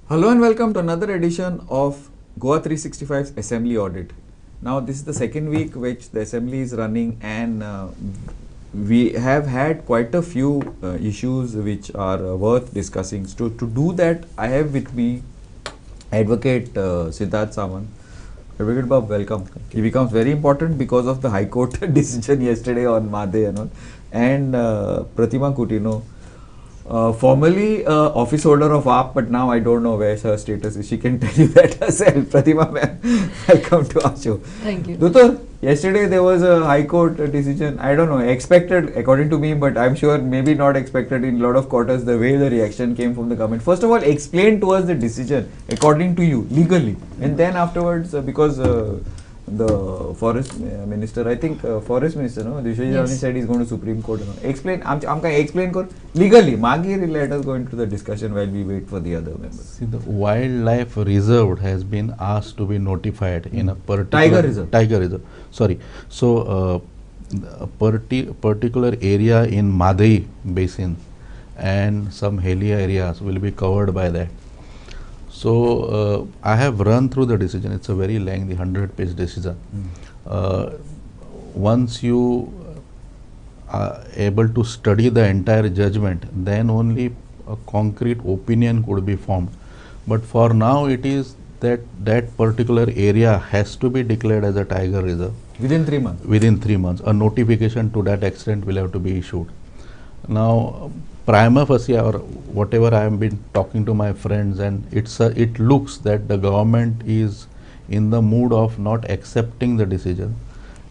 Hello and welcome to another edition of Goa 365's Assembly Audit. Now this is the second week which the Assembly is running, and we have had quite a few issues which are worth discussing. So to do that, I have with me Advocate Siddharth Samant. Advocate Bob, welcome. He becomes very important because of the High Court decision yesterday on Madhe and Pratima Kutino. Formerly office holder of AAP, but now I don't know where her status is. She can tell you that herself. Pratima ma'am, welcome to our show. Thank you. Dutar, yesterday there was a High Court decision. I don't know, expected according to me, but I'm sure maybe not expected in a lot of quarters the way the reaction came from the government. First of all, explain to us the decision according to you, legally. And then afterwards, because the forest minister, I think forest minister, no, Dishwaji Yes. said he's going to Supreme Court. Explain, explain legally. Magir, let us go into the discussion while we wait for the other members. See, the wildlife reserve has been asked to be notified in a particular Tiger reserve. Sorry. So, a particular area in Madhai basin and some hilly areas will be covered by that. So, I have run through the decision. It's a very lengthy 100-page decision. Once you are able to study the entire judgment, then only a concrete opinion could be formed. But for now, it is that that particular area has to be declared as a tiger reserve. Within 3 months? Within 3 months. A notification to that extent will have to be issued. Now, prima facie, or whatever I have been talking to my friends, and it looks that the government is in the mood of not accepting the decision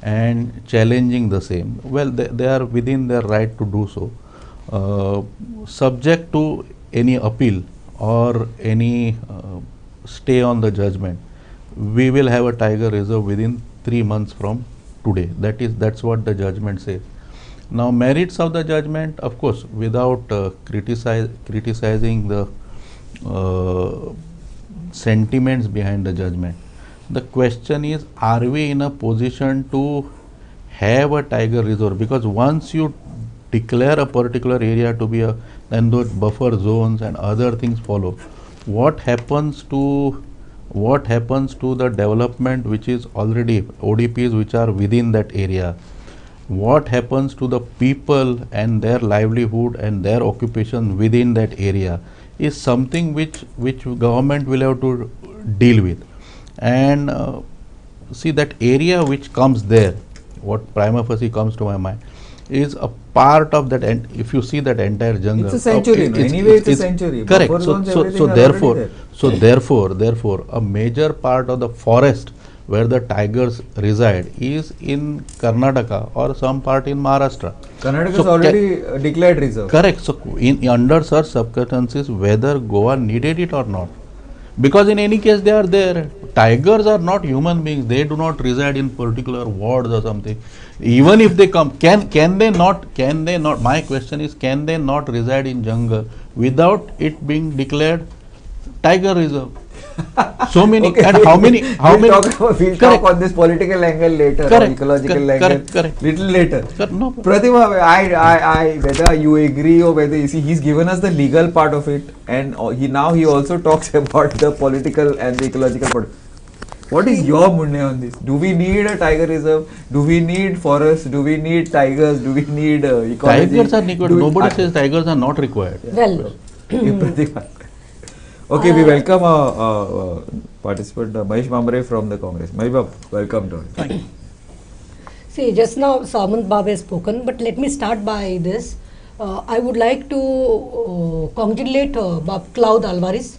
and challenging the same. Well, they are within their right to do so, subject to any appeal or any stay on the judgment. We will have a tiger reserve within 3 months from today. That's what the judgment says. Now, merits of the judgment, of course, without criticizing the sentiments behind the judgment. The question is, are we in a position to have a tiger reserve? Because once you declare a particular area to be then those buffer zones and other things follow. What happens to the development which is already ODPs which are within that area? What happens to the people and their livelihood and their occupation within that area is something which government will have to deal with. And see, that area which comes there, what prima facie comes to my mind, is a part of that. And if you see that entire jungle, it's a sanctuary. Anyway, it's a sanctuary. Correct. So therefore, a major part of the forest where the tigers reside is in Karnataka or some part in Maharashtra. Karnataka is already declared reserve. Correct. So, under such circumstances, whether Goa needed it or not, because in any case they are there. Tigers are not human beings. They do not reside in particular wards or something. Even if they come, can they not? My question is, can they not reside in jungle without it being declared tiger reserve? So many, okay, and how many? We'll talk on this political angle later, or ecological angle little later. No. Pratima, I whether you agree or whether you see, he's given us the legal part of it, and he also talks about the political and the ecological part. What is your munne on this? Do we need a tiger reserve? Do we need forests? Do we need tigers? Do we need ecology? Tigers are required. Nobody says tigers are not required. Well, Pratima. Okay, we welcome our participant Mahesh Mamre from the Congress. Mahesh, welcome to us. Thank you. See, just now Samant Bab has spoken, but let me start by this. I would like to congratulate Bab Claude Alvarez,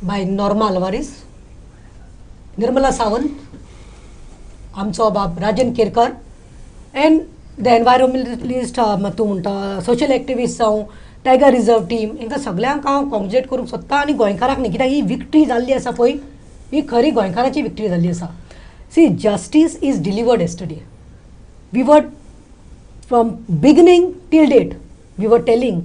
by Norma Alvarez, Nirmala Sawant, आमचो बाब Rajan Kerkar, and the environmentalist, social activists, tiger reserve team हांकां सगळ्यांक हांव कॉंग्रेट करूंक सोदता आनी गोंयकारांक न्ही, कित्याक ही विक्ट्री जाल्ली आसा पळय ही खरी गोंयकारांची विक्ट्री जाल्ली आसा. See justice is delivered yesterday. We were from beginning till date we were telling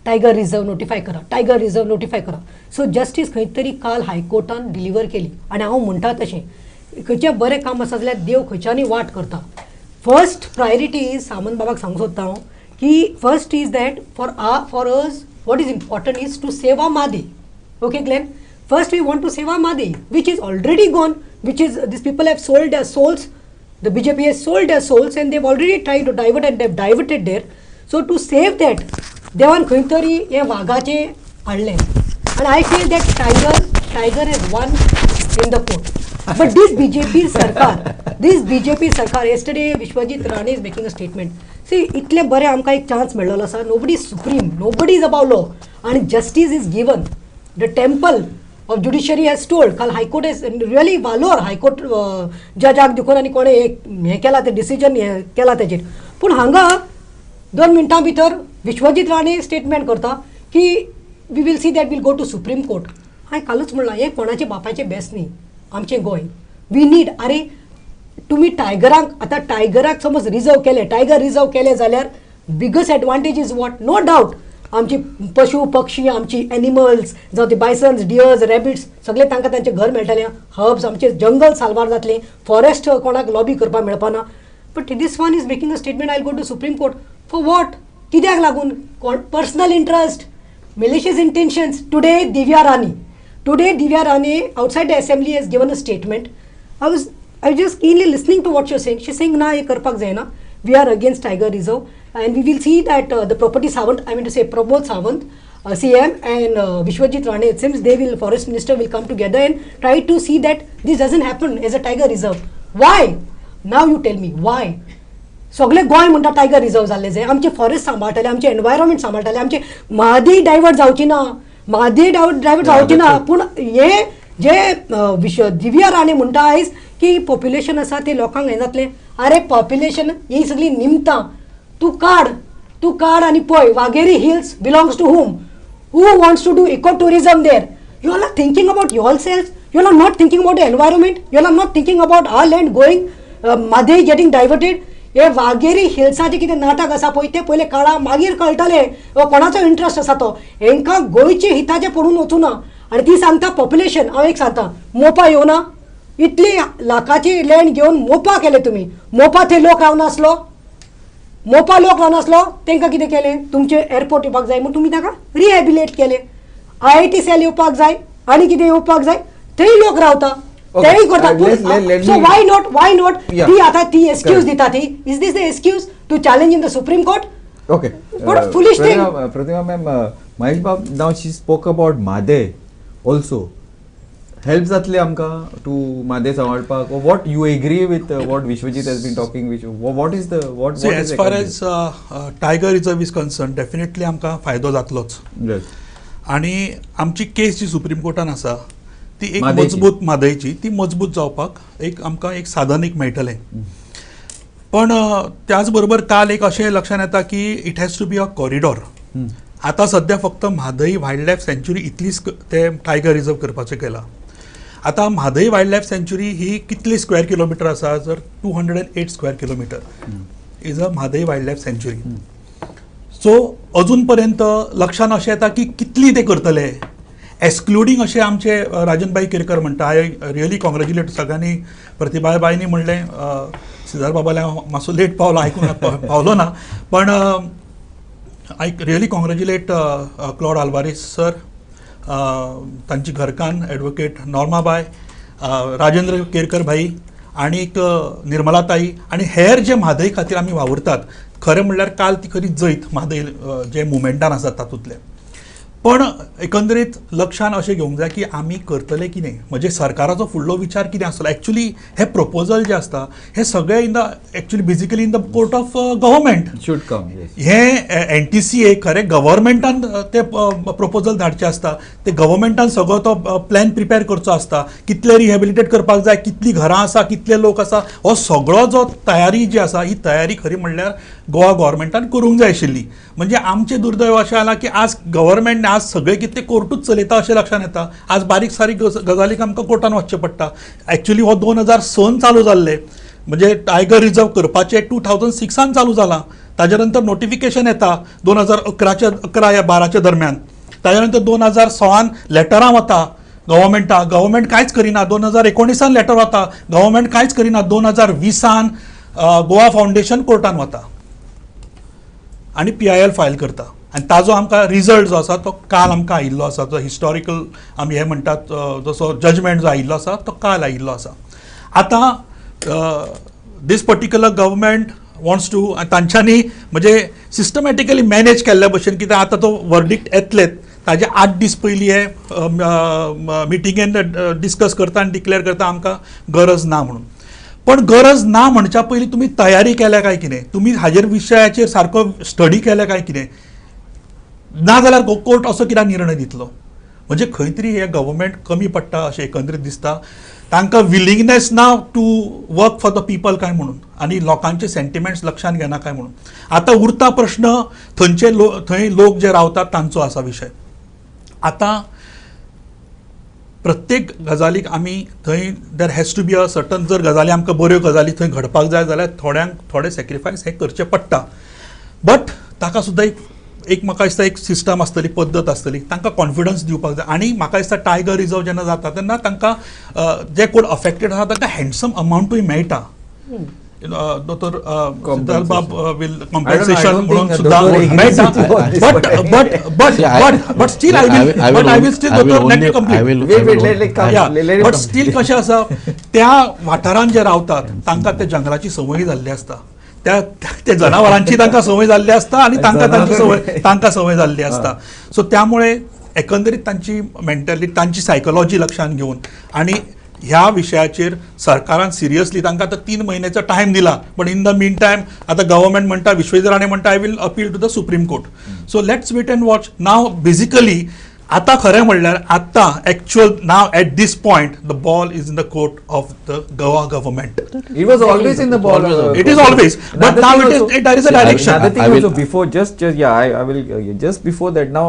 tiger reserve notify करा, टायगर रिजर्व नोटिफाय करा. सो जस्टीस खंय तरी काल हायकोर्टान डिलिव्हर केली आनी हांव म्हणटा तशें खंयचें बरें काम आसा जाल्यार देव खंयच्यानी वाट करता. फर्स्ट प्रायोरिटी इज सामंत बाबाक सांगूंक सोदता हांव की first is that for us what is important is to save our Mhadei. Okay Glen, first we want to save our Madi, which is already gone, which is these people have sold their souls. The BJP has sold their souls and they've already tried to divert and they've diverted there. So to save that, देवान खंय तरी हे वाघाचे हाडले. And I feel that tiger has won in the court. But this BJP Sarkar, yesterday Vishwajit Rane is making a statement. See, इतले बरे आमकां एक चान्स मेळ्ळलो आसा. Nobody is supreme, nobody is above law, and justice is given. The temple of judiciary has told, काल high court has really वालोर high court जजाक दिवून आनी कोणें हें केला ते डिसिजन हें केला तेजेर. पूण हांगा 2 मिनटां भितर विश्वजीत राणे स्टेटमेंट करता की we will see that will go to supreme court. हांवें कालूच म्हणलां हें कोणाचे बापाचें बेस न्ही, आमचें गोंय. वी नीड, अरे तुमी टायगरांक आतां टायगराक समज रिजर्व केले, टायगर रिजर्व केले जाल्यार biggest advantage is what, no doubt आमची पशु पक्षी, आमची एनिमल्स जावं ते बायसन्स, डियर्स, रॅबिट्स सगळे तांकां तांचें घर मेळटलें. हर्ब्स, आमचे जंगल साल्वार जातलें, फॉरेस्ट कोणाक लॉबी करपाक मेळपाना. But this one is making a statement, I will go to supreme court. For what? कित्याक लागून? Personal interest, malicious intentions. Today Divya Rani outside the assembly has given a statement. I was just keenly listening to what she was saying. She's saying na ye karpak zaina, we are against tiger reserve and we will see that the property Sawant, I mean to say Pramod Sawant, CM and Vishwajit Rane, it seems they will, forest minister will come together and try to see that this doesn't happen as a tiger reserve. Why? Now you tell me why. सगळे गोंय म्हणटा tiger reserve जाल्ले जाय, आमचे forest सांबाळटले, आमचे environment सांबाळटले, आमचे म्हादी divert जावची ना. पूण हे जे दिव्या राणे म्हणटा आयज की पॉप्युलेशन आसा ते लोकांक हें जातलें. अरे पॉप्युलेशन ही सगळी निमतां तूं काड आनी पळय. Wagheri hills belongs to whom? Who wants to do eco tourism there? You are not thinking about yourself, you are not thinking about the environment, you are not thinking about our land going made getting diverted. हे वाघेरी हिल्साचे कितें नाटक आसा पळय ते पयले काळा, मागीर कळटले कोणाचो इंट्रस्ट आसा तो. हांकां गोंयचे हिताचे पडून वचूना. आनी ती सांगता पॉप्युलेशन, हांव एक सांगता मोपा येवना, इतली लाखाची लँड घेवन मोपा केले तुमी. मोपा थंय लोक रावनासलो, तांकां कितें केलें? तुमचे एअरपोर्ट येवपाक जाय म्हूण तुमी ताका रिहॅबिलेट केले. IIT सेल येवपाक जाय आनी कितें येवपाक जाय, थंय लोक रावता. तेय करता. सो वाय नॉट ती आता ती एक्सक्यूज दिता ती. Is this the excuse to challenge in the supreme court? Okay. What foolish thing. Pratima ma'am, Mahesh Bab, now she spoke about Made also. Help जातले आमकां to Made सांबाळपाक, or what you agree with what Vishwajit has been talking, which what is the what See, what as is far as tiger reserve is concerned, definitely आमकां फायदो जातलोच. yes. आनी आमची केस जी supreme कोर्टान आसा ती एक मादेची. मजबूत मादेची, ती मजबूत जावपाक एक आमकां एक साधन एक मेळटलें. पण त्याच बरोबर काल एक अशें लक्षात येता की it has to be a corridor. आतां सध्या फक्त म्हादई वायल्ड लायफ सँच्युरी इतलीच ते टायगर रिजर्व करपाचें केलां. आतां म्हादई वायल्ड लायफ सँच्युरी ही कितली स्क्वेअर किलोमिटर आसा? जर 208 square kilometre is a Mhadei wildlife सँच्युरी. सो अजून पर्यंत लक्षात अशें येता की कितली ते करतले. एक्सक्लुडींग अशें आमचे राजनबाई केरकर म्हणटा. आय रियली कॉंग्रॅच्युलेट सगळ्यांनी. प्रतिभाबाईंनी म्हणलें, सिद्धार्थ बाबाला मातसो लेट पावलो, आयकूंक पावलो ना, पण I really congratulate Claude Alvares sir, तांची घरकान्न एडवोकेट नॉर्माबाय, राजेंद्र केरकर भाई आनीक निर्मलाताई आनी हेर जे म्हादई खातीर आमी वावुरतात. खरें म्हणल्यार काल ती खरी जैत म्हादई जे मुवमेंटान आसात तातूंतले. पण एकंदरीत लक्षात अशें घेवंक जाय की आमी करतले कितें, म्हणजे सरकाराचो फुडलो विचार कितें आसतलो. एक्चुअली हे प्रपोजल जे आसता हे सगळे in the actually basically in the court of government. should come, yes. हे NTCA खरें गव्हर्मेंटान ते प्रपोजल धाडचे आसता, ते गव्हर्मेंटान सगळो तो प्लॅन प्रिपेर करचो आसता. कितले रिहॅबिलिटेट करपाक जाय, कितलीं घरां आसा, कितले लोक आसा, हो सगळो जो तयारी जी आसा ही तयारी खरी म्हणल्यार गोवा गव्हर्मेंटान करूंक जाय आशिल्ली. म्हणजे आमचे दुर्दैव अशें जालां की आज गव्हर्मेंट आज सगळे कितें कोर्टूच चलयता अशें लक्षांत येता. आज बारीक सारीक गजालीक आमकां कोर्टान वचचें पडटा. एक्चुअली हो 2006 चालू जाल्ले, म्हणजे टायगर रिजर्व करपाचें 2006 चालू जालां. ताजे नंतर नोटिफिकेशन येता 2011 या 12 दरम्यान. ताजे नंतर 2006 लेटरां वता गव्हर्मेंट कांयच करिना. 2019 लेटर वता, गव्हर्मेंट कांयच करिना. 2020 गोवा फावंडेशन कोर्टान वता आनी PIL फायल करता. आनी ताजो आमकां रिजल्ट जो आसा तो काल आमकां आयिल्लो आसा. जो हिस्टॉरिकल आमी हे म्हणटात जसो जजमेंट जो आयिल्लो आसा तो काल आयिल्लो आसा. आतां this particular government wants to, तांच्यांनी म्हणजे सिस्टमॅटिकली मॅनेज केल्ल्या भशेन, कित्याक आतां तो वर्डिक्ट येतलेच ताजे 8 दीस पयलीं हे मिटिंगेन डिस्कस करता आनी डिक्लेअर करता आमकां गरज ना म्हणून. पण गरज ना म्हणच्या पयलीं तुमी तयारी केल्या काय कितें, तुमी हाजेर विशयाचेर सारको स्टडी केल्या काय कितें, ना जाल्यार कोर्ट असो कित्याक निर्णय दितलो. म्हणजे खंय तरी हे गव्हर्मेंट कमी पडटा अशें एकंदरीत दिसता. तांकां विलिंगनेस ना to work for the people काय म्हणून, आनी लोकांचे सेंटिमेंट्स लक्षांत घेना काय म्हणून. आतां उरता प्रश्न थंय लोक जे रावतात तांचो आसा विशय. आतां प्रत्येक गजालीक आमी थंय there has to be a certain, जर गजाली आमकां बऱ्यो गजाली थंय घडपाक जाय जाल्यार थोडे सॅक्रिफायस हे करचे पडटा. बट ताका सुद्दां एक म्हाका दिसता एक सिस्टम आसतली, पद्दत आसतली, तांकां कॉन्फिडन्स दिवपाक जाय. आनी म्हाका दिसता टायगर रिजर्व जेन्ना जाता तेन्ना तांकां जे कोण अफेक्टेड आसा तांकां हँडसम अमावंटूय मेळटा. दोतोर सिद्धार्थ बाब विल कॉम्पेन्सेशन म्हणून सुद्दां मेळटा. But still I will still दोतोर let me complete. But still कशें आसा, त्या वाठारांत जे रावतात तांकां त्या जंगलाची संवय जाल्ली आसता, त्या जनावरांची तांकां संवय जाल्ली आसता आनी तांकां संवय जाल्ली आसता. सो त्यामुळे एकंदरीत तांची मेंटॅलिटी, तांची सायकोलॉजी लक्षांत घेवन आनी ह्या विशयाचेर सरकारान सिरियसली तांकां आतां 3 म्हयन्याचो टायम दिला. पण इन द मीन टायम आतां गव्हर्मेंट म्हणटा, विश्वेश्वर राणे म्हणटा I will appeal to the supreme court. So let's wait and watch. Now basically आतां खरें म्हणल्यार आतां actual now at this point the ball is in the court of the Goa government. It was always in the ball. It is always, but now there is a direction. Another thing also before, I will just before that. Now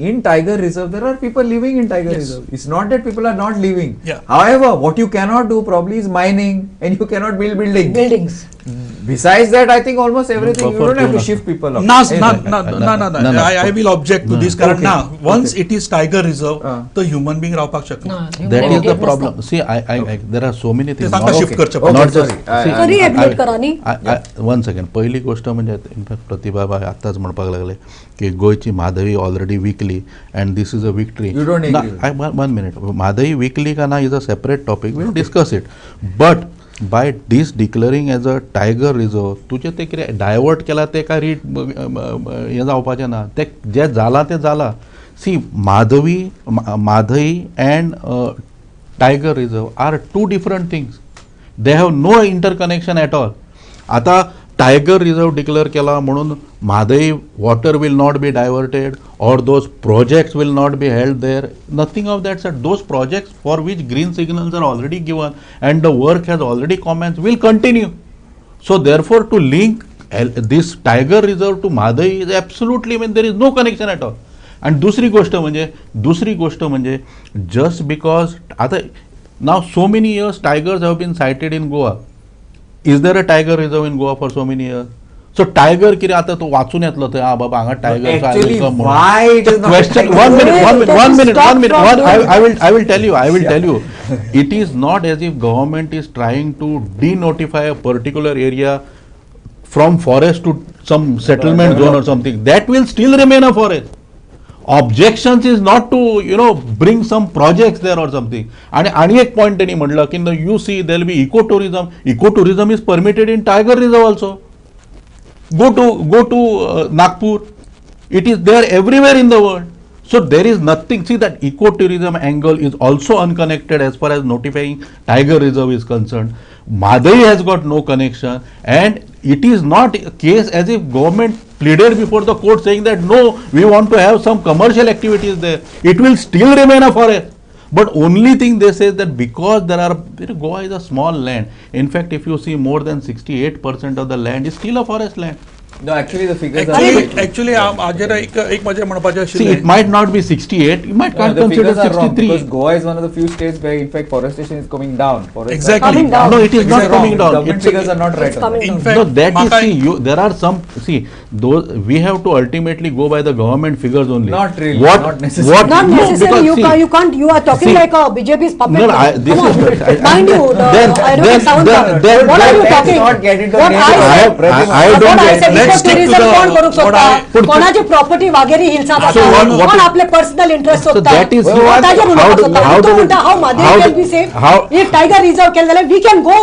in Tiger Reserve there are people living in Tiger Reserve. It's not that people are not living. Yeah. However, what you cannot do probably is mining, and you cannot build buildings. Besides that, I think almost everything you don't have to shift people up. No. I will object to this. Because now once it is Tiger Reserve, the human being रावपाक शकना. That is the problem. See, there are so many things. तांकां shift करचे Not पडटा. just one second. पहिली गोष्ट म्हणजे in fact प्रतिभा bye आताच म्हणपाक लागले की गोयची म्हादई ऑलरेडी विकली and this is a victory. You don't agree? 1 minute. Mhadei विकली का ना is a separate topic. We'll discuss it. But by this declaring as a tiger reserve तुजें ते कितें डायवर्ट केला ते काय रीट हें जावपाचें ना. ते जें जालां तें जालां. See Mhadei and tiger reserve are 2 different things. They have no interconnection at all. आता टायगर रिजर्व डिक्लेअर केला म्हणून Mhadei water will not be diverted और those projects will not be held there. Nothing of that set. Those projects for which green signals are already given and the work has already commence will continue. So therefore to link this tiger reserve to Mhadei is absolutely mean there is no connection at all. आणि दुसरी गोष्ट म्हणजे just because आता now so many years tigers have been sighted in Goa. Is there a tiger reserve in Goa for so many years? So tiger किती आता तो वाचून येतलो थंय बाबा हांगा tiger. Actually, why it is not question? tiger? One minute. I will tell you. It is not as if government is trying to denotify a particular area from forest to some settlement zone or something. That will still remain a forest. Objections is not to bring some projects there or something. आणि एक point त्यांनी म्हटलं की you see there will be ecotourism. Ecotourism is permitted in Tiger Reserve also. Go to Nagpur. It is there everywhere in the world. So there is nothing. See, that ecotourism angle is also unconnected as far as notifying tiger reserve is concerned. Madai has got no connection, and it is not a case as if government pleaded before the court saying that no, we want to have some commercial activities there. It will still remain a forest. But only thing they say that because there are, Goa is a small land. In fact, if you see, more than 68% of the land is still a forest land. No, actually the figures actually आज जरा एक माझे म्हणपाचें See, आशिल्लें it might not be 68, you might can't the consider figures are wrong 63. because Goa is one of the few states where in fact forestation is coming down. Forests are Exactly. Coming down. No, it is These not are coming wrong. down. Government It's a- figures are not right. It's on coming that. In down. fact, No, that is, Makai- see, there are some, see, those, we have to ultimately go by the government figures only. Not really, What, not necessarily. what, Not no, necessarily. because You see, can't. You can't. You are talking see, like a BJP's puppet. No, now. this Come is- on. Mind you, then- Advocate Sawant, then- what are you let's talking? not get into What the I name. said- I don't what I get- said, let's stick to ecotourism the- कोण करू what शकता? I- कोणाची property वगैरे Hilsa So what- कोण आपले personal interest So सोदता that is- स्वताचे how उलोवपाक do- सोदता. how तूं do- म्हणटा हांव Mahadev how can do- be safe. how- If tiger reserve केलें जाल्यार we can go.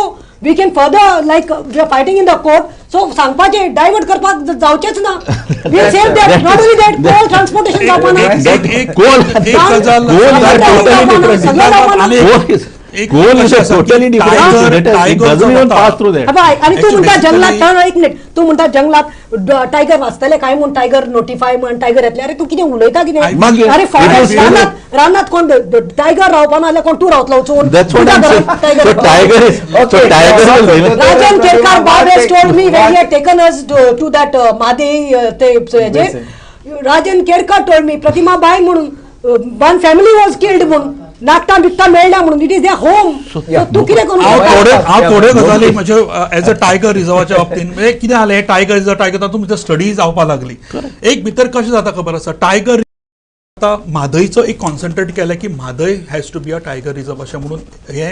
We can further, like we are fighting in the court. So सांगपाचे डायवर्ट करपाक जावचेच ना. We save that. Not only that, coal transportation जावपाना. Coal- गजाल coal is a totally different सगळं जावपाना. Coal is, एक coal is a अशें आसा की totally different tiger- issue. That is- it tiger doesn't जो even होता- pass through that. अबा, आणि तू Actually, म्हणता basically- जंगलात एक मिनिट तू म्हणता जंगलात टायगर वाचतले काय म्हूण टायगर नोटिफाय म्हण टायगर येतले अरे तू कितें उलयता कितें मागीर- अरे फॉरेस्ट it is- रानात कोण टायगर रावपा ना जाल्यार कोण तू रावतलो वचून That's what तुझ्या I'm saying. घरात tiger So रावतलो. tiger is, so Okay, tiger so- is, so- Rajan so- Kerkar so- Bob has so- told me when he what- had taken us to that Madhei Rajan Kerkar told me Pratima Bai म्हणून one family was killed म्हणून नाकटा बिकटा मेळ्ळ्या म्हणून it is their home तू कितें करू हांव थोड्यो गजाली म्हणजे एज अ टायगर रिझर्वाच्या बाबतीन म्हणजे कितें जालें टायगर रिझर्व टायगर तातूंत भितर स्टडी जावपाक लागली एक भितर कशें जाता खबर आसा टायगर आतां म्हादयचो एक कॉन्सन्ट्रेट केलें की Mhadei has to be a tiger reserve अशें म्हणून हे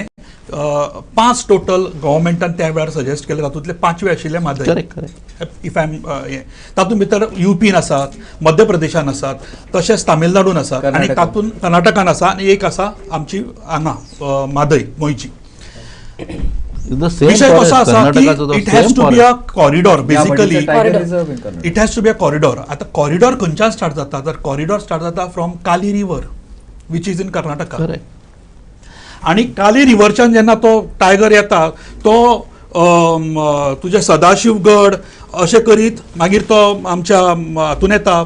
5 टोटल गव्हर्मेंटान त्या वेळार सजेस्ट केले तातूंतले 5वे आशिल्ले Mhadei correct, correct. If I am तातूंत भितर युपीन आसात मध्य प्रदेशान आसात तशेंच तामिळनाडून आसात आनी कर्नाटकान. तातूंत कर्नाटकान आसा आनी एक आसा आमची हांगा म्हादय गोंयची the same विषय forest. कसो आसा Karnataka's की the it has same to be a forest. Corridor Yeah, but it's a basically tiger Corridor. reserve in Karnataka. It has to be a corridor आता कॉरिडॉर खंयच्यान स्टार्ट जाता तर corridor start जाता from Kali river which is in Karnataka Correct. आणि काली रिव्हरच्यान जेन्ना तो tiger येता तो तुजे सदाशिवगड अशें करीत मागीर तो आमच्या हातून येता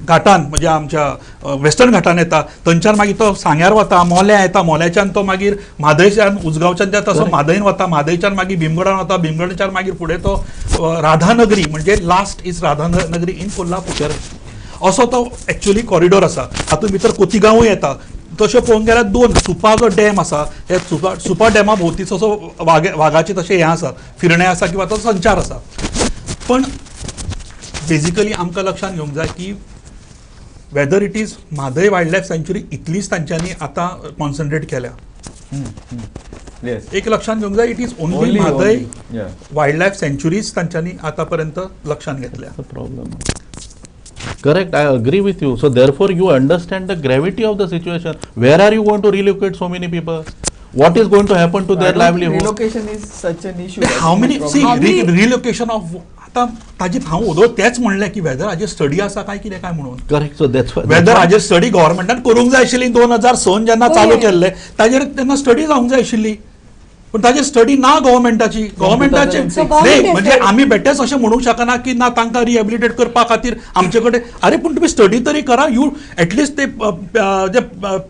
घाटान म्हणजे आमच्या वेस्टर्न घाटान येता थंयच्यान मागीर तो सांग्यार वता मोल्या येता मोल्याच्यान तो मागीर म्हादयच्यान उजगांवच्यान जेता तसो म्हादयन वता म्हादयच्यान मागीर भीमगडान वता भीमगडाच्यान मागीर फुडें तो राधानगरी म्हणजे last is Radhanagari in Kolhapur असो तो एक्चुअली कॉरिडॉर आसा हातूंत भितर कोतिगांवूय येता तशें पळोवंक गेल्यार 2 सुपा जो डॅम आसा हे सुपा डॅमा भोंवतीचो असो वागाचे तशें हें आसा फिरणे आसा किंवा तो संचार आसा पण बेजिकली आमकां लक्षांत घेवंक जाय की whether it is Mhadei wildlife सँच्युरी इतलीच तांच्यांनी आतां कॉन्सन्ट्रेट केल्या Yes. एक लक्षांत घेवंक जाय it is only Only, Mhadei only. Yeah. Wildlife sanctuaries तांच्यांनी आतां पर्यंत लक्षांत घेतल्या The problem. Correct, I agree with you. So therefore, you understand the gravity of the situation. Where are you going to relocate so many people? What is going to happen to I their don't think livelihood? Relocation is such an issue. That's how the many problem. How many- relocation of आतां ताजेर हांव उदो तेच म्हणलें की weather हाजेर study आसा काय कितें काय म्हणून Correct. So that's why. Whether हाजेर स्टडी गव्हर्मेंटान करूंक जाय आशिल्ली 2006 जेन्ना चालू होय. केल्ले ताजेर तेन्ना स्टडी जावंक जाय आशिल्ली पण ताजेर स्टडी ना गव्हर्मेंटाची गव्हर्मेंटाचे 2006. government म्हणजे is- आमी बेटेच अशें म्हणूंक शकना की ना तांकां रिहेबिलिटेट करपा खातीर आमचे कडेन अरे पूण तुमी स्टडी तरी करा यू एटलिस्ट ते जे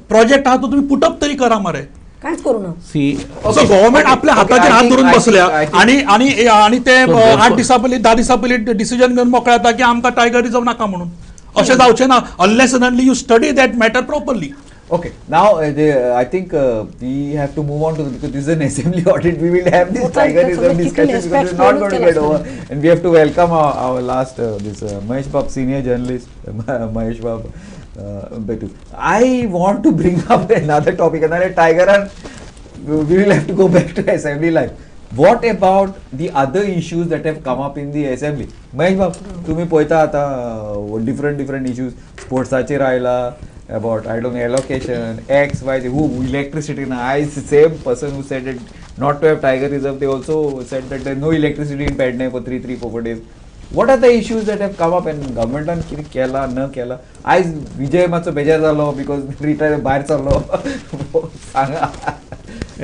प्रोजेक्ट आहा तो तुमी पुटअप तरी करा मरे कांयच करू ना See, असो गव्हर्मेंट आपल्या Okay, हाताचेर I हात think- धरून I think- बसल्या I think- आणि आणि आणि ते So therefore- 8 दिसां पयलीं 10 दिसां पयलीं डिसिजन घेवन मोकळे जाता की आमकां टायगर रिझर्व नाका म्हणून अशें जावचें ना unless suddenly you study that matter properly Okay, now I think we have to move on to because this is an assembly audit. We will have this Okay, tiger that's reserve okay. discussion Kicking because it's aspects not will going to tell get us over. And we have to welcome our last Mahesh Bab, senior journalist, Mahesh Bab. Betu. I want to bring up another topic, another tiger, and we will have to go back to assembly life. What about the other issues that have come up in the assembly? Mahesh Bab, तुम्ही पळयता आता different issues, स्पोर्ट्साचेर आयला. About I don't know allocation X Y Z who electricity now I same person who said it not to have tiger reserve they also said that there's no electricity in Padney for 3 4 days what are the issues that have come up and governmentan कितें केला न केला आयज विजय मातसो बेजार जालो because retire भायर सरलो सांगा.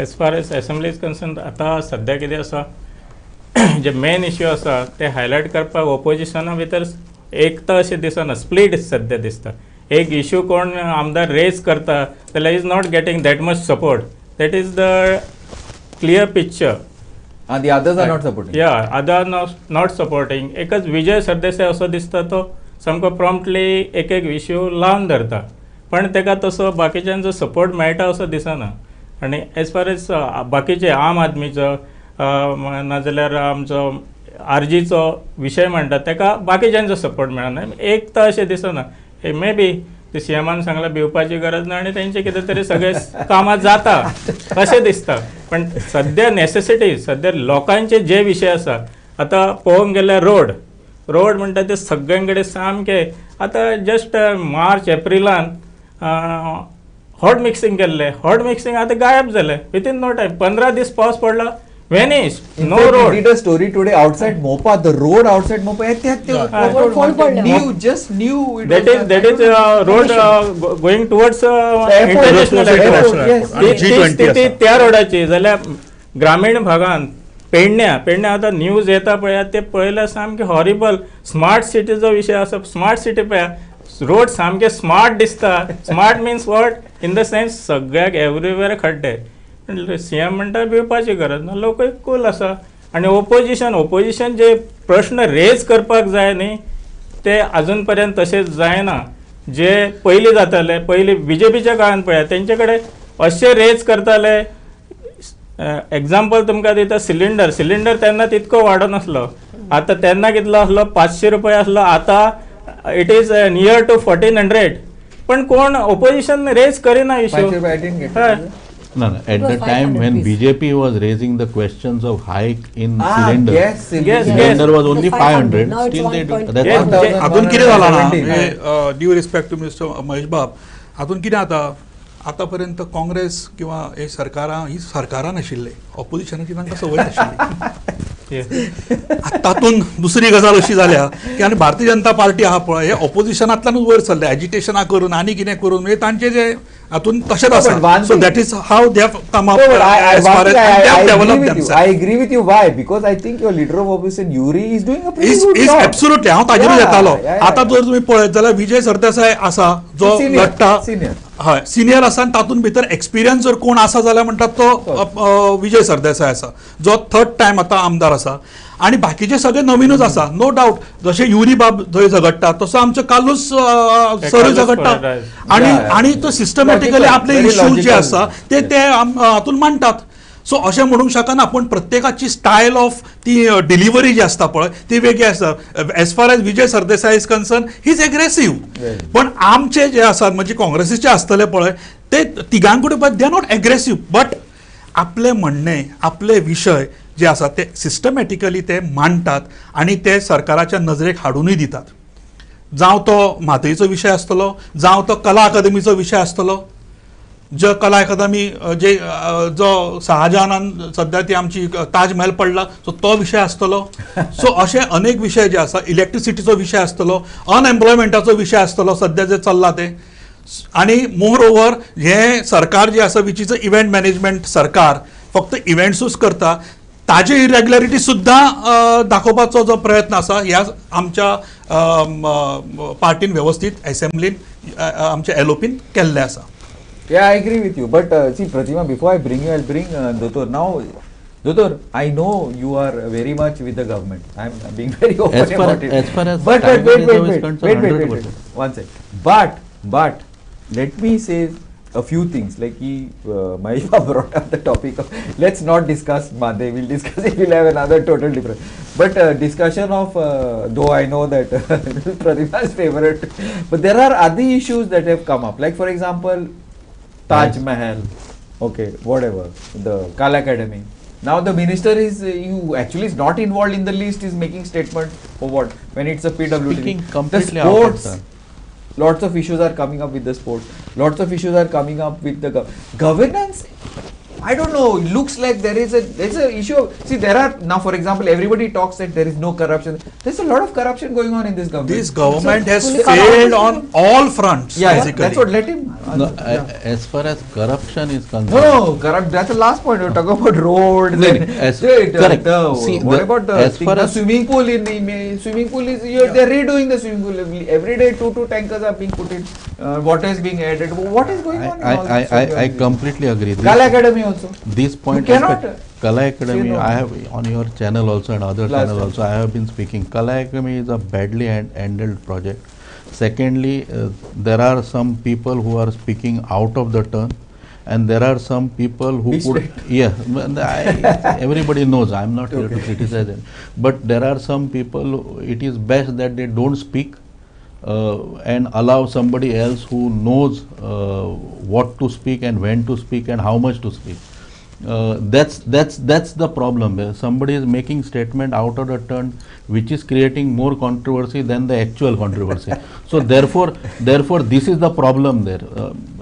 Age far age assembly is concern आतां सद्या कितें आसा जे मेन इश्यू आसा ते हायलायट करपाक ओपोजिशना भितर एकता अशें दिसना, स्प्लीट सद्या दिसता. एक इश्यू कोण आमदार रेज करता जाल्यार is not getting that much support. That is the clear picture. And the others are not supporting. या अदर नॉट सपोर्टिंग. एकच विजय सरदेसाय असो दिसता तो सामको प्रॉम्प्टली एक इश्यू लावन धरता, पण तेका तसो बाकीच्यांचो सपोर्ट मेळटा असो दिसना. आनी एज फार एज बाकीचे आम आदमीचो नाजाल्यार आमचो आरजीचो विशय म्हणटा तेका बाकीच्यांचो सपोर्ट मेळना. एकता अशें दिसना. मे बी ते सीएमान सांगला भिवपाची गरज ना आनी तेंचे कितें तरी सगळे कामां जाता अशें दिसता. पण सद्या नेसेसिटी सद्या लोकांचे जे विशय आसा आतां पळोवंक गेल्यार रोड म्हणटा ते सगळ्यां कडेन सामके आतां जस्ट मार्च एप्रिलान हॉट मिक्सिंग केल्ले. हॉट मिक्सिंग आतां गायब जालें विथीन नो टायम. 15 दीस पावस पडला, vanished. No road. We did a story today outside Mopa. The road outside Mopa. Just new. That is road going towards international airport. Yes. त्या रोडाची जाल्यार ग्रामीण भागांत पेडण्या आतां न्यूज येता पळयात ते पळयल्यार सामकें हॉरिबल. स्मार्ट सिटीचो विशय आसा. स्मार्ट सिटी पळया रोड सामके स्मार्ट दिसता. Smart means what in the sense सगळ्याक एवरीवेर खड्डे. सीएम म्हणटा भिवपाची गरज ना, लोकूय कूल आसा. आनी ओपोजिशन जे प्रश्न रेज करपाक जाय न्ही ते आजून पर्यंत तशेंच जायना. जे पयलीं जाताले पयलीं बीजेपीच्या काळांत पळया तेंचे कडेन अशें रेज करताले. एग्जाम्पल तुमकां दिता, सिलिंडर तेन्ना तितको वाडो नासलो. आतां तेन्ना कितलो आसलो 500 रुपया आसलो, आतां इट इज नियर टू 1400. पण कोण ओपोजिशन रेज करिना issue. No. At the time when BJP was raising the questions of hike in cylinder, Yes. cylinder was only 500. Now it's Still they do. 1.2. That's अजून कितें जाला ना, 17. Due respect to mister Mahesh Babu, अजून कितें जाता आतापर्यंत काँग्रेस किंवा हे सरकारां नाशिल्ले, ऑपोजिशनाची तांकां संवय नाशिल्ली. तातून दुसरी गजाल अशी जाल्या की आनी भारतीय जनता पार्टी आहा पळय हे ऑपोजिशनांतल्यानूच वयर सरले, एजिटेशनां करून आनी कितें करून म्हणजे तांचे जे हातून तशेंच आसा. So that is how they have come up as far as they have developed themselves. I agree with you. Why? Because I think your leader of opposition Yuri is doing a pretty good is job. Absolutely हांव ताजेरूच येतालो. आतां जर तुमी पळयत जाल्यार विजय सरदेसाय आसा जो लढटा, हय सिनियर आसा, आनी तातूंत भितर एक्सपिरियन्स जर कोण आसा जाल्यार म्हणटात तो विजय सरदेसाय आसा जो 3rd टायम आतां आमदार आसा. आणि बाकीचे सगळे नवीनच आसा, नो डाऊट. जशे युरी बाब थंय झगडटा तसो आमचो कालूस सर झगडटा. आणि तो सिस्टमॅटिकली आपले इश्यूज जे आसा ते हातून मांडटात. सो अशें म्हणूंक शकना, पूण प्रत्येकाची स्टायल ऑफ ती डिलिव्हरी जी आसता पळय ती वेगळी आसता. As far as Vijay Sardesai is concern he is aggressive. पण आमचे जे आसात म्हणजे काँग्रेसीचे आसतले पळय ते तिगांकूय they are not aggressive, but आपले म्हणणे आपले विशय जे आसा ते सिस्टमॅटिकली ते मांडटात आणि ते सरकाराच्या नजरेक हाडूनय दितात. जावं तो म्हादईचो विशय आसतलो, जावं तो कला अकादमीचो विशय आसतलो. जो कला अकादमी जो शहाजहानान सध्या ती आमची ताजमहल पडला सो तो विशय आसतलो. सो असे अनेक विशय जे आसा, इलेक्ट्रिसिटीचो विशय आसतलो, अनएम्प्लॉयमेंटाचो विशय आसतलो सध्या जे चल्ला ते. आणि मोर ओव्हर हे सरकार जे आसा which is a event management सरकार, फक्त इव्हेंट्सूच करता, ताजे इरेग्युलरिटी सुद्धा दाखोवपाचो जो प्रयत्न आसा ह्या आमच्या पार्टीन व्यवस्थित असेंब्लीन आमच्या एलओपीन केल्ले आसा. Yeah, I agree with you. But see, Pratima, before I bring you, I'll bring Dotor. Now, Dotor, I know you are very much with the government. I'm being very open about it. As far as but tiger reserve is wait. concerned, 100%. One sec. But let me say a few things. Like Mahisha brought up the topic of, let's not discuss Made. We'll discuss it. We'll have another total different. But discussion of, though I know that Pratima's favorite, but there are other issues that have come up. Like for example, Taj Mahal, okay, whatever, the Kala Academy. Now the minister is actually is not involved in the list, is making statement for what when it's a PWD. Speaking The completely sports, out lots of issues are coming up with the sports. Lots of issues are coming up with the governance. I don't know. It looks like there's a issue. See, there are now, for example, everybody talks that there is no corruption. There's a lot of corruption going on in this government. This government has fully failed on all fronts. Yeah, basically. that's what. Let him. No, as far as corruption is concerned, No, corrupt. That's the last point. We're talking about roads. No, and- as- Wait, correct. See, what about the, as far the as- swimming pool in the swimming pool is they're redoing the swimming pool every day. Two tankers are being put in. Water is being added. What is going on? In all this I completely agree. Kala Academy also. This point, You cannot Kala Academy, say no. I have on your channel also and other Last channel time. also, I have been speaking. Kala Academy is a badly handled project. Secondly, there are some people who are speaking out of the turn, and there are some people who Be could, everybody knows. I am not here to criticize it, but there are some people. It is best that they don't speak. And allow somebody else who knows what to speak and when to speak and how much to speak. That's the problem. Somebody is making statement out of the turn, which is creating more controversy than the actual controversy. So therefore this is the problem there.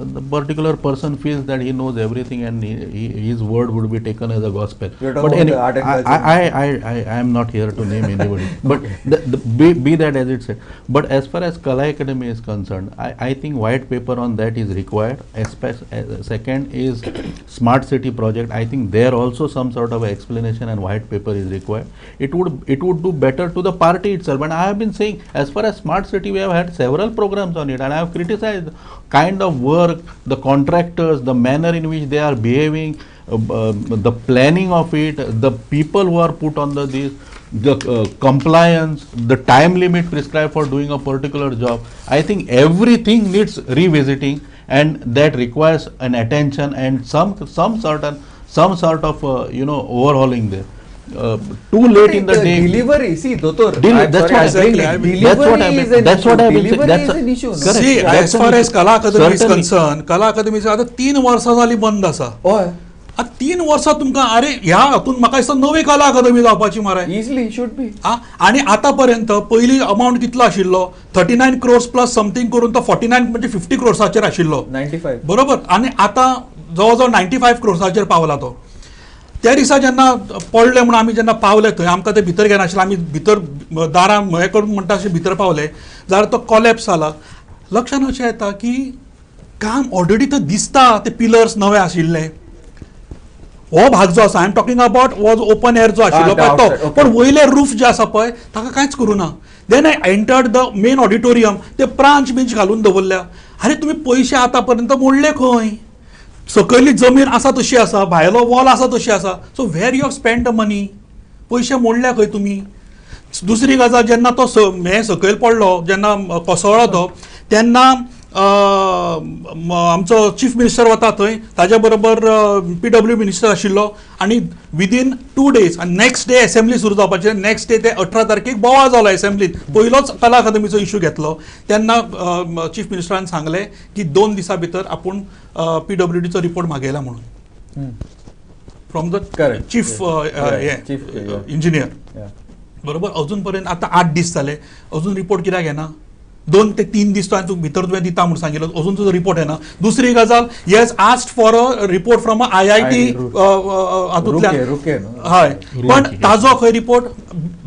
The particular person feels that he knows everything and his word would be taken as a gospel. You're talking But about anyway, the art and culture. I am not here to name anybody. But be that as it said. But as far as Kala Academy is concerned, I think white paper on that is required. Second is smart city project. I think there also some sort of explanation and white paper is required. It would do better to the party itself. And I have been saying, as far as smart city, we have had several programs on it, and I have criticized kind of work, the contractors, the manner in which they are behaving, the planning of it, the people who are put on the compliance, the time limit prescribed for doing a particular job. I think everything needs revisiting, and that requires an attention and some sort of overhauling there. Too late in the day. Delivery, see, Dotor. That's what I mean. Delivery is an issue. No? Correct. See, That's as far an as Kala Academy is Certainly. concerned, Kala Academy आता 3 वर्सां जाली बंद आसा. Oh, 3 वर्सां तुमकां अरे ह्या हातून म्हाका दिसता नवी कला अकादमी जावपाची मरे. easily should be. आणि आतापर्यंत पयली अमाउंट कितलो आशिल्लो 39 crores प्लस समथिंग करून तो 49 म्हणजे 50 crores आशिल्लो 95. बरोबर. आणि आता जवळजवळ 95 crores पावला तो. त्या दिसा जेन्ना पडले म्हणून आमी जेन्ना पावले थंय आमकां ते भितर घेनाशिल्ले, आमी भितर दारां हे करून म्हणटा अशें भितर पावले जाल्यार तो कॉलेप्स जाला. लक्षांत अशें येता की काम ऑलरेडी तो दिसता, ते पिलर्स नवे आशिल्ले. हो भाग जो आसा, I am talking about was open air जो आशिल्लो पळय तो, पण वयले रूफ जे आसा पळय ताका कांयच करूं ना. Then I entered the main auditorium, ते ब्रांच बींच घालून दवरल्या. अरे तुमी पयशे आतां पर्यंत मोडले खंय? सकयली जमीन आसा तशी आसा, भायलो वॉल आसा तशी आसा. So where you have spend the money? पयशे मोडल्या खंय तुमी? दुसरी गजाल, जेन्ना तो हे सकयल पडलो, जेन्ना कोसळ्ळो तो, तेन्ना आमचो चीफ मिनिस्टर वता थंय, ताज्या बरोबर PW मिनिस्टर आशिल्लो, आणि विदीन 2 days आनी नेक्स्ट डे असेंब्ली सुरू जावपाचे. नेक्स्ट डे ते 18 तारखेक बोवाळ जालो असेंब्लीत. पयलोच कला अकादमीचो इश्यू घेतलो. तेन्ना चीफ मिनिस्टरान सांगले की 2 दिसां भितर आपूण PWDचो रिपोर्ट मागयला म्हणून from the Correct. Chief engineer. बरोबर. अजून पर्यंत आतां 8 दीस जाले, अजून रिपोर्ट कित्याक येना? 2 ते 3 दीस तो भितर तुवें दिता म्हणून सांगिल्लो, अजून तुजो रिपोर्ट येना. दुसरी गजाल, he has asked for a report from IIT हातूंतल्यान. हय, पण ताजो खंय report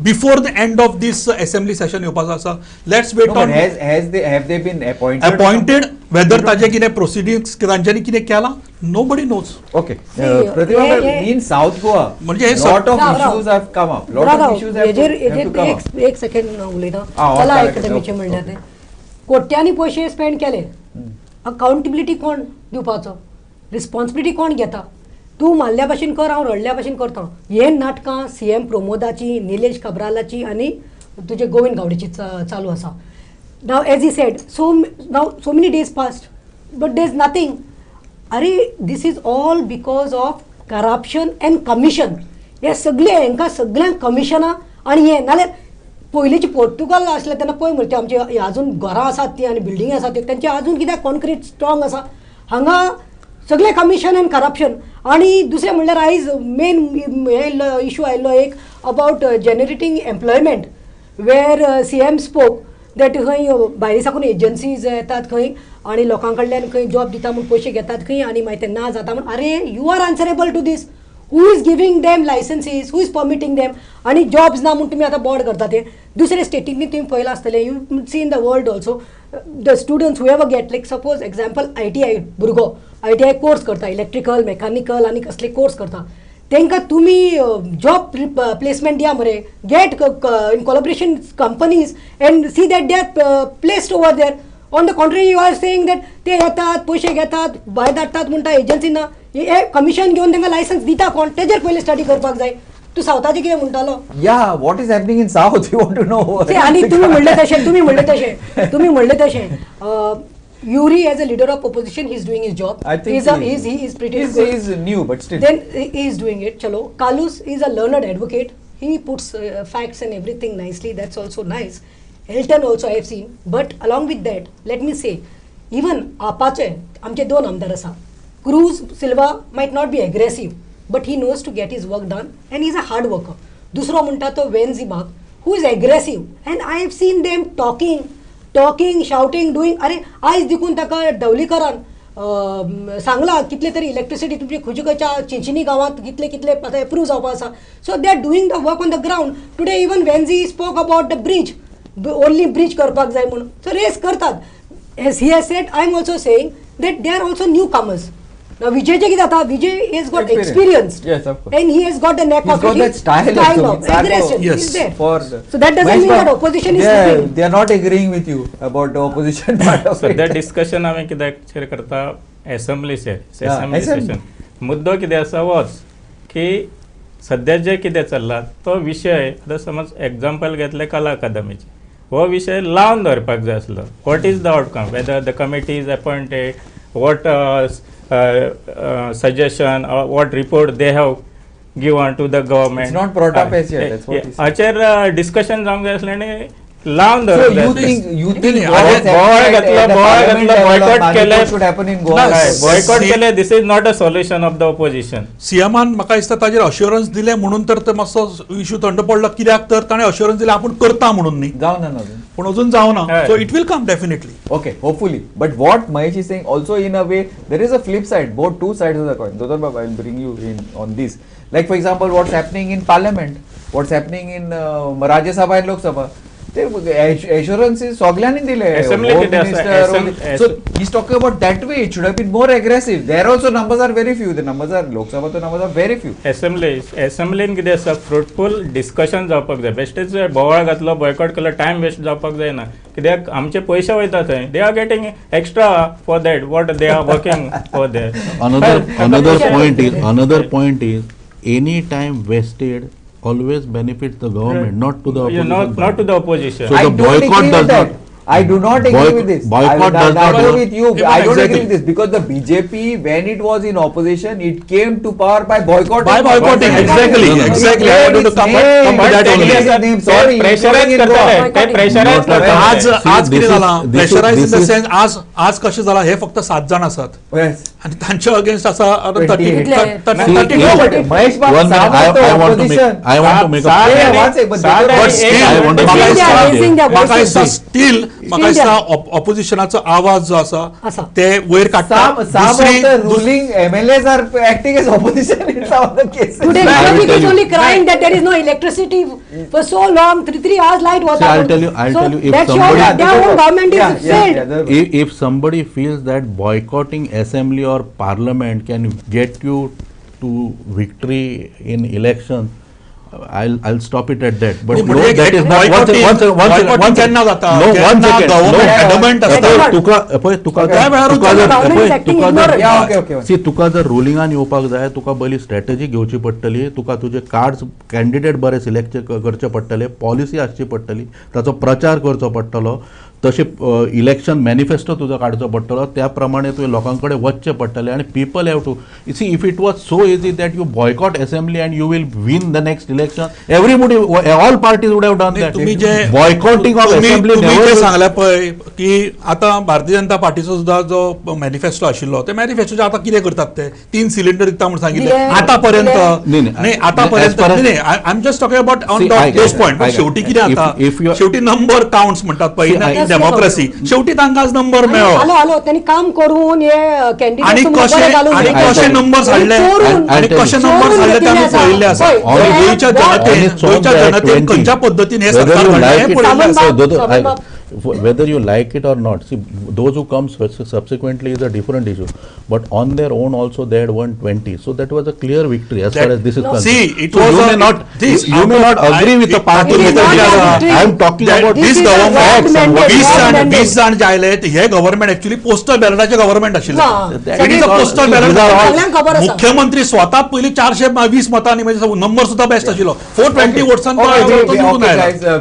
before the end of this assembly session येवपाचो आसा. Let's wait on Have they been appointed? Appointed. Whether ताजे कितें प्रोसिडिंग्स तांच्यांनी कितें केलां, nobody knows. Okay. Pratibha, in South Goa, म्हणजे हे lot of राव, issues have come up. Lot of issues have to come up. एक सेकंड उलयता. Ah, कला correct. अकादमीचे म्हणल्यार ते कोट्यांनी पयशे स्पेंड केले. अकाउंटेबिलिटी कोण दिवपाचो? रिस्पॉन्सिबिलिटी कोण घेता? तूं मारल्या भाशेन कर, हांव रडल्या भाशेन करता. हे नाटकां CM प्रमोदाची, निलेश कब्रालाची आनी तुजे गोविंद गावडेची चालू आसा. Now, as he said, so many days passed, but there's nothing. This is all because of corruption and commission. हे सगळे हांकां सगळ्यांक कमिशनां आनी हे नाल्यार पयलींची पोर्तुगाल आसले तेन्ना पळय मरे आमचे अजून घरां आसात ती आनी बिल्डिंग आसात त्यो, तेंचे अजून कित्याक कॉन्क्रीट स्ट्रॉंग आसा. हांगा सगळे कमिशन एंड करप्शन. आनी दुसरें म्हणल्यार आयज मेन हे इशू आयिल्लो एक about generating employment, where CM spoke that खंय भायले साकून एजन्सीज येतात खंय आनी लोकां कडल्यान खंय जॉब दिता म्हूण पयशे घेतात खंय आनी मागीर ते ना जाता म्हूण अरे you are answerable to this. Who is giving them licences, who is permitting them, आनी जॉब्स ना म्हणून तुमी आतां बोर्ड करता ते दुसरे स्टेटींनी तुमी पळयलां आसतलें, you see in the world also the students who ever get like suppose example ITI भुरगो ITI कोर्स करता, इलेक्ट्रिकल मेकॅनिकल आनी कसले कोर्स करता, तांकां तुमी जॉब प्लेसमेंट दिया मरे, get in collaboration companies and see that they are placed over there. On the contrary you are saying that ते येतात पयशे घेतात भायर धाडटात म्हणटा एजन्सी ना, हे कमिशन घेवन तांकां लायसन्स दिता कोण, तेजेर पयलीं स्टडी करपाक जाय. तूं सावथाचें कितें म्हणटालो? Yeah, what is happening in South? You want to know? आनी तुमी म्हणलें तशें Yuri as a leader of opposition, he is doing his job. I think he is pretty good. He's new, but still. Then he is doing it. Chalo, Kalus is a learned advocate. He puts facts and everything nicely. That's also nice. Elton also I have seen. But along with that, let me say, even Apache, आमचे दोन आमदार आसा. Cruz Silva might not be aggressive, but he knows to get his work done, and he's a hard worker. Dusro म्हणटा तो Wenzibak, who is aggressive, and I have seen them talking, shouting, doing. अरे आयज देखून ताका ढवलीकरान सांगला कितले तरी electricity तुमचे खंयच्या खंयच्या चिंचिनी गांवांत कितले कितले आतां एप्रूव जावपा आसा. So they are doing the work on the ground. Today even वेन्झी spoke about the bridge, only bridge करपाक जाय म्हणून. सो रेस करतात. Age he has sed, I am also saying that they R also new commerce. Now Vijayचे कितें जाता, Vijay has got experience. Yes, of course. And he has got the knack He's of got it. that style of aggression. Yes. Is there. For So that doesn't mean that opposition is nothing. they are not agreeing with you about the opposition part of सध्या it. Discussion हांवें कित्याक करता एसेंब्लीचेर, Yeah, session मुद्दो कितें आसा होच की सध्या जे कितें चल्लां तो विशय, आतां समज एग्जाम्पल घेतलें कला अकादमीचे, हो विशय लावन दवरपाक जाय आसलो. What is the outcome, whether the committee is appointed, what suggestion or what report they have given to the government. It's not brought up as yet. That's what he said. हाचेर डिस्कशन जावंक जाय आसलें आनी लावन So दवरलें you think Yeah, what has boy happened gatla, at the boy parliament gatla, level of boycott Manipur केलें. should happen in Goa. No, boycott See- केले, this is not a solution of the opposition. सीएमान म्हाका दिसता ताजेर assurance दिले म्हणून तर तो मातसो इश्यू थंड पडलो. कित्याक तर ताणें अश्युरन्स दिले आपूण करता म्हणून न्ही, जाऊ ना अजून. पूण अजून जावना. हय. So it will come definitely. Okay, hopefully. But what Mahesh is saying also in a way, there is a flip side, both two sides of the coin. Dodar Baba, I will bring you in on this. Like for example, what's happening in Parliament, what's happening in Rajya Sabha and Lok Sabha. ते assurances सगळ्यांनी दिले. Assembly Home किती आसा? Minister, so he's talking about that way. It should have been more aggressive. There also numbers are very few. The numbers are Lok Sabha, the numbers are very few. एसेंब्लीन कितें आसा, fruitful discussion जावपाक जाय. बेश्टेच बोवाळ घातलो, boycott केलो, time waste जावपाक जायना. कित्याक आमचे पयशे वयता थंय, they are getting extra for that what they are working for that. another point is any time wasted always benefits the government, not to the opposition. Not to the opposition. So I the don't agree boycott with does that. not. I do not agree with this. Boycott does not agree work. with you. Even I don't exactly. agree with this because the BJP, when it was in opposition, it came to power by boycotting. By boycotting, exactly, No, no, no. exactly. I wanted to come to that only. Sorry, pressurise करताले, ते pressurise आज करताले. आज कितें जालां, this is- pressurise in the this is- sense आज कशें जालां, हे फक्त 7 जाण आसात Yes. आनी तांच्या अगेन्स्ट आसा 28. Mahesh Babu, One minute, some of the I want to make opposition. I want to make a Saad- Yeah, one second, but Saad- they- But But still, I want to म्हाका make a दिसता- point raising their म्हाका voices. दिसता steel म्हाका Still दिसता ऑपोजिशनाचो आवाज जो आसा. आसा ते वयर काडटा. some of the दुसरी ruling MLAs are acting as opposition in some of the cases. Today I will Republic tell is you. only crying that there is no electricity for so long, 3 hours light was See, out. I'll tell you, if that shows somebody- that their own government is failed. If somebody feels that boycotting assembly or parliament can get you to victory in election, I'll stop it at that. But no, that is not boycotting केन्ना जाता? केन्ना government adamant आसता. तुका जर रुलिंगान येवपाक जाय, तुका बरी strategy घेवची पडटली, तुका तुजे कार्ड्स कॅन्डिडेट बरे सिलेक्ट करचे पडटले, पॉलिसी आसची पडटली, ताचो प्रचार करचो पडटलो, तशें इलेक्शन मॅनिफेस्टो तुजो काडचो पडटलो, त्या प्रमाणे तुवें लोकां कडेन वचचें पडटलें आनी people have to see if it was so easy that you boycott assembly and you will win the next election everybody all parties would have done that. तुम्ही जे बॉयकॉटिंग ऑफ असेंब्ली तुम्ही जे सांगल्या पळय की आता भारतीय जनता पार्टीचो सुद्धा जो मॅनिफेस्टो आशिल्लो ते मॅनिफेस्टोचे आता कितें करतात ते 3 सिलिंडर दिता म्हणून सांगिल्ले आतापर्यंत नाही, आतापर्यंत I am just talking about on those point. शेवटी कितें आता शेवटी नंबर काउंट्स म्हणतात पळय इन डेमोक्रेसी, शेवटी तांकांच नंबर मेळ्ळो हॅलो त्यांनी काम करून हे आणि कॅन्डिडेट कशे नंबर हाडले आणि कशे नंबर हाडले ते आमी पळयल्ले आसा. गोंयच्या जनतेन खंयच्या पद्दतीन हे सरकार घडलें हें पळयल्लें आसा. whether you like it or not, see, those who come subsequently is a different issue, but on their own also they had won 20, so that was a clear victory as far as this is concerned. See, it so was you may not agree with the party I am talking about this government. 20 जाण जे आयले हे government actually postal बॅलटाचे government आशिल्ले. It is a postal ballot. मुख्यमंत्री स्वतः पयली 420 मतांनी म्हणजे नंबर सुद्धा बेस्ट आशिल्लो. 420 वोट्सान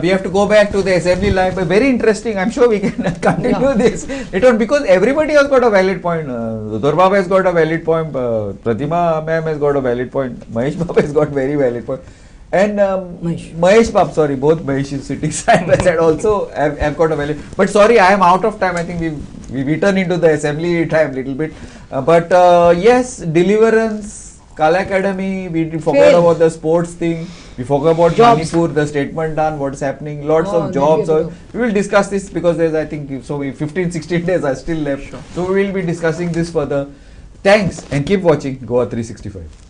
we have to go back to the assembly life. Very interesting. I'm sure we can continue this later on because everybody has got a valid point. Durba has got a valid point. Pratima ma'am has got a valid point. Mahesh Babu has got very valid point. And Mahesh Babu, sorry, both Mahesh is sitting side by side also have got a valid. But sorry, I am out of time. I think we turn into the assembly time little bit. But yes, Deliverance, Kala Academy, we forgot about the sports thing. We forgot about Manipur, the statement done, what's happening, lots of jobs. We will discuss this because there's, I think, so 15-16 days are still left. So we will be discussing this further. Thanks and keep watching Goa 365.